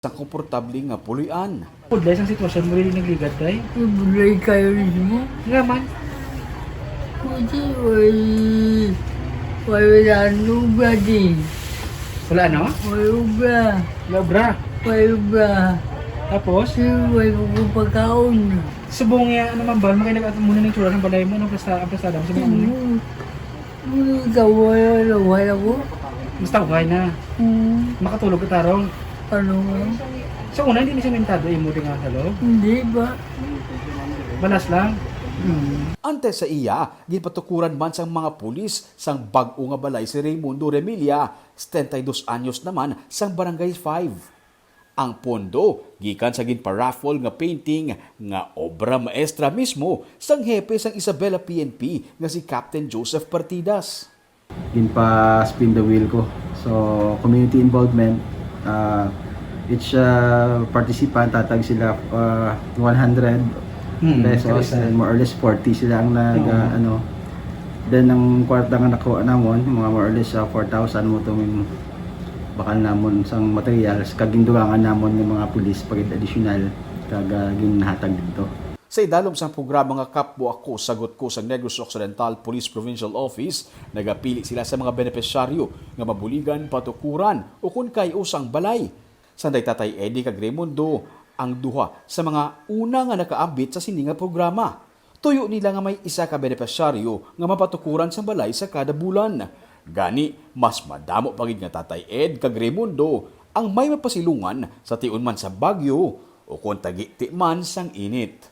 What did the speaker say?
sa komportable nga pulian. Dahil sa sitwasyon mo rin nagligat tayo. Ibulay kayo mismo. Nga man. Kasi wala nubra din. Wala ano? Wala ubra. Labra. Wala ubra. Tapos, Kasi wala pagkakaon. subong nga naman ba, makinig muna ng tsura ng balay mo, ang prestada mo sa mga muna. Muna ikaw wala ko. Basta okay na. Makatulog ka tarong. Ano nga? Sa una, hindi na sementado yung muti nga sa loob. Hindi ba? Balas lang. Ante sa iya, gipatukuran man sang mga pulis sang bag-o nga balay si Raimundo Remilia, 72 anyos naman sang Barangay 5. Ang pondo gikan sa ginparaffle nga painting nga obra maestra mismo sang hepe sang Isabela PNP nga si Captain Joseph Partidas. Ginpa spin the wheel ko. So community involvement, each participant tatag sila 100 pesos and more or less 40 sila ang then ang kwarta nga nakuha namon mga more or less 4,000 mo itong bakal namon sang materials kagindugangan namon ng mga pulis pagit additional ginhatag dito. Sa idalom sang programa nga Kapwa Ako, Sagot Ko sa Negros Occidental Police Provincial Office, nagapili sila sa mga benepisyaryo nga mabuligan, patukuran o kung kay usang balay. Sanday Tatay Eddie kag Raimundo ang duha sa mga una nga nakaambit sa sininga programa. Tuyo nila nga may isa ka benepisyaryo nga mapatukuran sa balay sa kada bulan. Gani, mas madamo pagid nga Tatay Ed kag Raimundo ang may mapasilungan sa tiun man sa bagyo o kung tagi-ti man sang init.